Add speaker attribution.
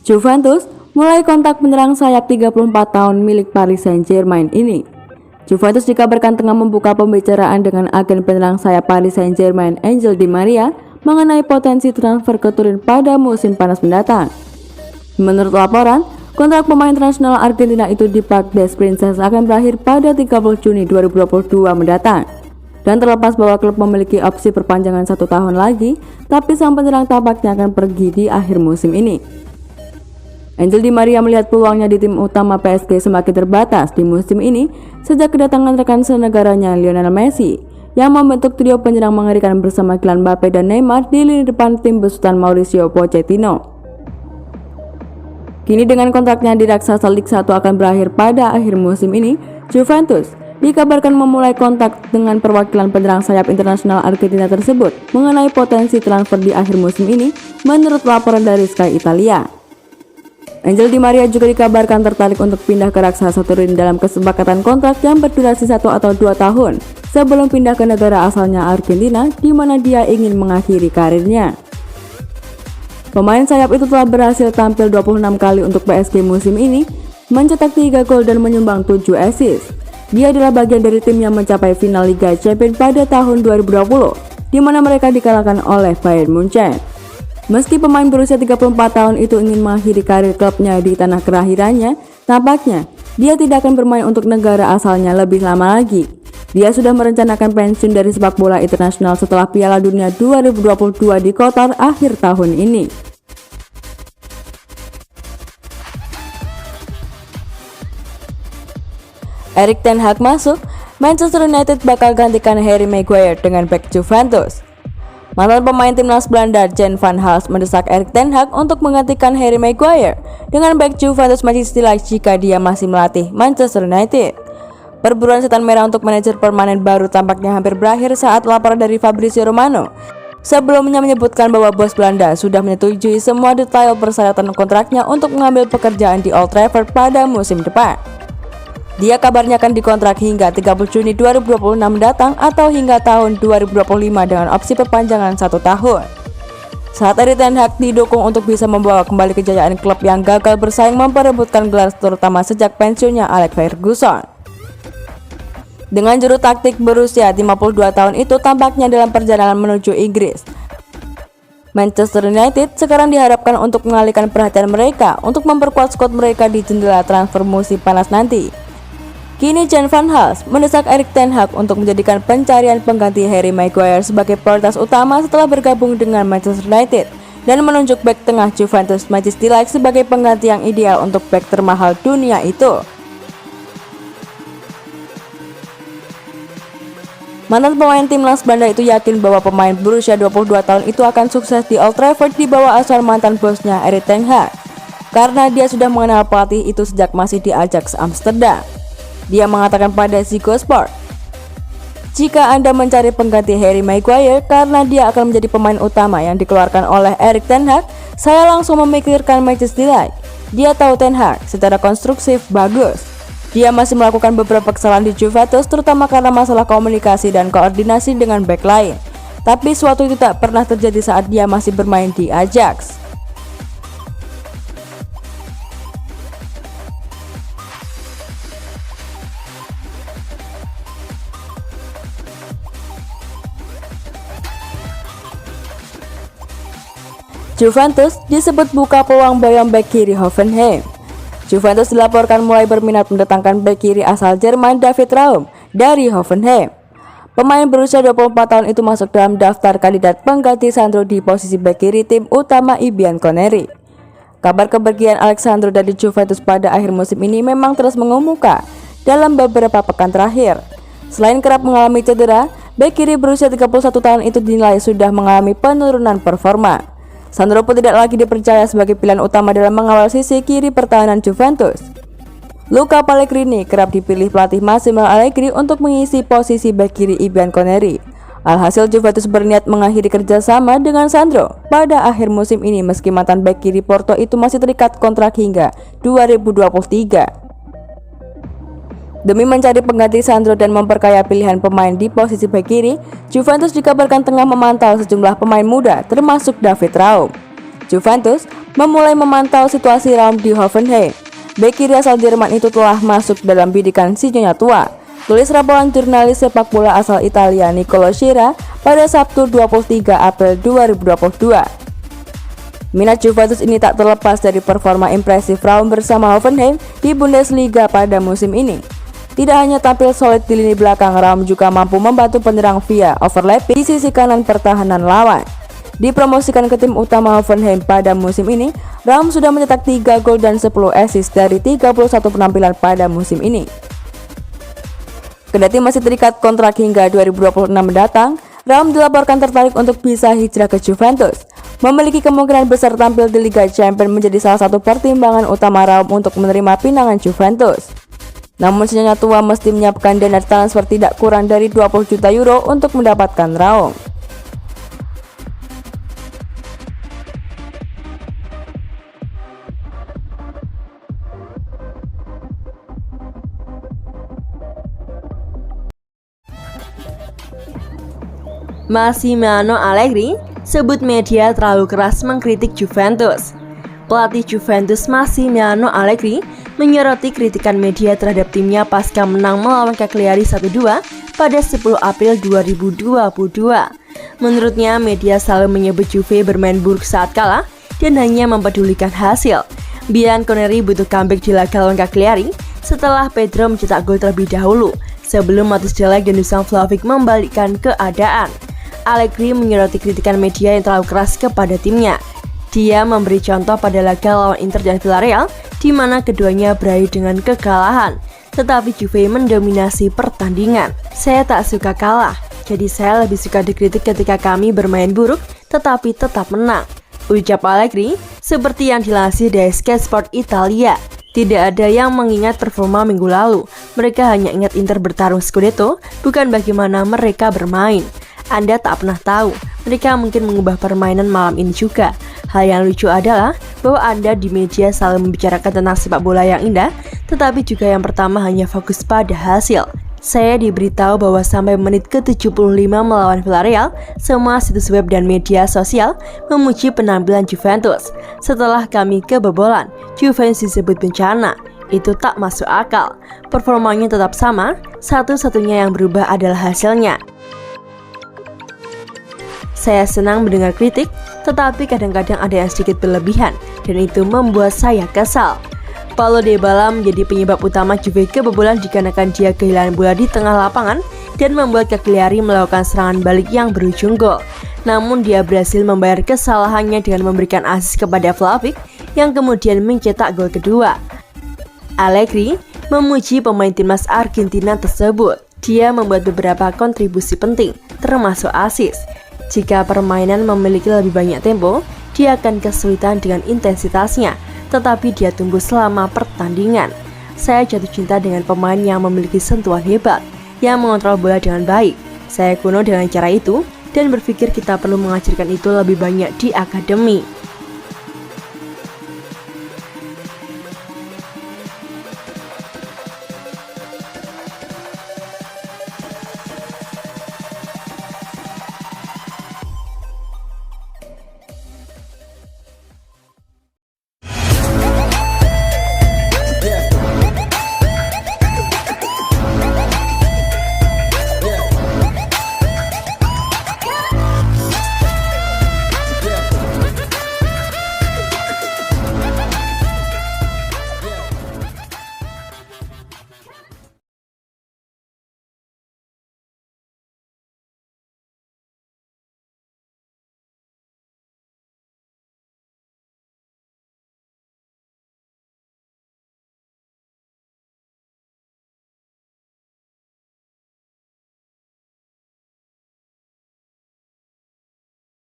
Speaker 1: Juventus mulai kontak penyerang sayap 34 tahun milik Paris Saint-Germain ini. Juventus dikabarkan tengah membuka pembicaraan dengan agen penyerang sayap Paris Saint-Germain Angel Di Maria mengenai potensi transfer ke Turin pada musim panas mendatang. Menurut laporan, kontrak pemain internasional Argentina itu di Parc des Princes akan berakhir pada 30 Juni 2022 mendatang. Dan terlepas bahwa klub memiliki opsi perpanjangan 1 tahun lagi, tapi sang penyerang tampaknya akan pergi di akhir musim ini. Angel Di Maria melihat peluangnya di tim utama PSG semakin terbatas di musim ini sejak kedatangan rekan senegaranya Lionel Messi yang membentuk trio penyerang mengerikan bersama Kylian Mbappe dan Neymar di lini depan tim besutan Mauricio Pochettino. Kini dengan kontraknya di raksasa Liga 1 akan berakhir pada akhir musim ini, Juventus dikabarkan memulai kontak dengan perwakilan penyerang sayap internasional Argentina tersebut mengenai potensi transfer di akhir musim ini menurut laporan dari Sky Italia. Angel Di Maria juga dikabarkan tertarik untuk pindah ke raksasa Turin dalam kesepakatan kontrak yang berdurasi 1 atau 2 tahun sebelum pindah ke negara asalnya Argentina di mana dia ingin mengakhiri karirnya. Pemain sayap itu telah berhasil tampil 26 kali untuk PSG musim ini, mencetak 3 gol dan menyumbang 7 assist. Dia adalah bagian dari tim yang mencapai final Liga Champions pada tahun 2020, di mana mereka dikalahkan oleh Bayern Munchen. Meski pemain berusia 34 tahun itu ingin mengakhiri karir klubnya di tanah kelahirannya, tampaknya dia tidak akan bermain untuk negara asalnya lebih lama lagi. Dia sudah merencanakan pensiun dari sepak bola internasional setelah Piala Dunia 2022 di Qatar akhir tahun ini. Erik ten Hag masuk, Manchester United bakal gantikan Harry Maguire dengan bek Juventus. Mantan pemain timnas Belanda Jan van Hals mendesak Erik ten Hag untuk menggantikan Harry Maguire dengan bek Juventus Manchester United jika dia masih melatih Manchester United. Perburuan setan merah untuk manajer permanen baru tampaknya hampir berakhir saat laporan dari Fabrizio Romano sebelumnya menyebutkan bahwa bos Belanda sudah menyetujui semua detail persyaratan kontraknya untuk mengambil pekerjaan di Old Trafford pada musim depan. Dia kabarnya akan dikontrak hingga 30 Juni 2026 mendatang atau hingga tahun 2025 dengan opsi perpanjangan 1 tahun. Saat Erik ten Hag didukung untuk bisa membawa kembali kejayaan klub yang gagal bersaing memperebutkan gelar terutama sejak pensiunnya Alex Ferguson. Dengan juru taktik berusia 52 tahun itu tampaknya dalam perjalanan menuju Inggris, Manchester United sekarang diharapkan untuk mengalihkan perhatian mereka untuk memperkuat skuad mereka di jendela transfer musim panas nanti. Kini Jan van Hals mendesak Erik ten Hag untuk menjadikan pencarian pengganti Harry Maguire sebagai prioritas utama setelah bergabung dengan Manchester United dan menunjuk bek tengah Juventus Manchester United sebagai pengganti yang ideal untuk bek termahal dunia itu. Mantan pemain timnas Belanda itu yakin bahwa pemain berusia 22 tahun itu akan sukses di Old Trafford di bawah asuhan mantan bosnya Erik ten Hag karena dia sudah mengenal pelatih itu sejak masih di Ajax Amsterdam. Dia mengatakan pada Ziggo Sport, "Jika Anda mencari pengganti Harry Maguire karena dia akan menjadi pemain utama yang dikeluarkan oleh Erik ten Hag, saya langsung memikirkan Manchester United. Dia tahu ten Hag secara konstruktif bagus. Dia masih melakukan beberapa kesalahan di Juventus terutama karena masalah komunikasi dan koordinasi dengan bek lain. Tapi suatu itu tak pernah terjadi saat dia masih bermain di Ajax." Juventus disebut buka peluang bayang bek kiri Hoffenheim. Juventus dilaporkan mulai berminat mendatangkan bek kiri asal Jerman David Raum dari Hoffenheim. Pemain berusia 24 tahun itu masuk dalam daftar kandidat pengganti Sandro di posisi bek kiri tim utama Bianconeri. Kabar kepergian Alexandro dari Juventus pada akhir musim ini memang terus mengemuka dalam beberapa pekan terakhir. Selain kerap mengalami cedera, bek kiri berusia 31 tahun itu dinilai sudah mengalami penurunan performa. Sandro pun tidak lagi dipercaya sebagai pilihan utama dalam mengawal sisi kiri pertahanan Juventus. Luca Pellegrini kerap dipilih pelatih Massimo Allegri untuk mengisi posisi bek kiri Bianconeri. Alhasil Juventus berniat mengakhiri kerjasama dengan Sandro pada akhir musim ini meski mantan bek kiri Porto itu masih terikat kontrak hingga 2023. Demi mencari pengganti Sandro dan memperkaya pilihan pemain di posisi bek kiri, Juventus dikabarkan tengah memantau sejumlah pemain muda termasuk David Raum. Juventus memulai memantau situasi Raum di Hoffenheim. Bek kiri asal Jerman itu telah masuk dalam bidikan si nyonya tua, tulis ramalan jurnalis sepak bola asal Italia Nicolo Sciarra pada Sabtu 23 April 2022. Minat Juventus ini tak terlepas dari performa impresif Raum bersama Hoffenheim di Bundesliga pada musim ini. Tidak hanya tampil solid di lini belakang, Raum juga mampu membantu penyerang via overlapping di sisi kanan pertahanan lawan. Dipromosikan ke tim utama Hoffenheim pada musim ini, Raum sudah mencetak 3 gol dan 10 assist dari 31 penampilan pada musim ini. Kendati masih terikat kontrak hingga 2026 mendatang, Raum dilaporkan tertarik untuk bisa hijrah ke Juventus. Memiliki kemungkinan besar tampil di Liga Champions menjadi salah satu pertimbangan utama Raum untuk menerima pinangan Juventus. Namun si nyonya tua mesti menyiapkan dana transfer tidak kurang dari 20 juta euro untuk mendapatkan Raum.
Speaker 2: Massimiliano Allegri sebut media terlalu keras mengkritik Juventus. Pelatih Juventus Massimiliano Allegri menyoroti kritikan media terhadap timnya pasca menang melawan Cagliari 1-2 pada 10 April 2022. Menurutnya, media selalu menyebut Juve bermain buruk saat kalah dan hanya mempedulikan hasil. Bianconeri butuh comeback di laga lawan Cagliari setelah Pedro mencetak gol terlebih dahulu sebelum Matus Delek dan Dusan Vlahovic membalikkan keadaan. Allegri menyoroti kritikan media yang terlalu keras kepada timnya. Dia memberi contoh pada laga lawan Inter dan Villarreal, di mana keduanya berakhir dengan kekalahan, tetapi Juve mendominasi pertandingan. Saya tak suka kalah, jadi saya lebih suka dikritik ketika kami bermain buruk, tetapi tetap menang, ucap Allegri, seperti yang dilansir dari Sky Sport Italia. Tidak ada yang mengingat performa minggu lalu, mereka hanya ingat Inter bertarung Scudetto, bukan bagaimana mereka bermain. Anda tak pernah tahu, mereka mungkin mengubah permainan malam ini juga. Hal yang lucu adalah bahwa Anda di media selalu membicarakan tentang sepak bola yang indah, tetapi juga yang pertama hanya fokus pada hasil. Saya diberitahu bahwa sampai menit ke-75 melawan Villarreal, semua situs web dan media sosial memuji penampilan Juventus. Setelah kami kebobolan, Juventus disebut bencana. Itu tak masuk akal. Performanya tetap sama, satu-satunya yang berubah adalah hasilnya. Saya senang mendengar kritik, tetapi kadang-kadang ada yang sedikit berlebihan, dan itu membuat saya kesal. Paulo Dybala menjadi penyebab utama Juve kebobolan dikarenakan dia kehilangan bola di tengah lapangan dan membuat Cagliari melakukan serangan balik yang berujung gol. Namun dia berhasil membayar kesalahannya dengan memberikan assist kepada Vlahovic yang kemudian mencetak gol kedua. Allegri memuji pemain timnas Argentina tersebut. Dia membuat beberapa kontribusi penting, termasuk assist. Jika permainan memiliki lebih banyak tempo, dia akan kesulitan dengan intensitasnya, tetapi dia tumbuh selama pertandingan. Saya jatuh cinta dengan pemain yang memiliki sentuhan hebat, yang mengontrol bola dengan baik. Saya kuno dengan cara itu, dan berpikir kita perlu mengajarkan itu lebih banyak di akademi.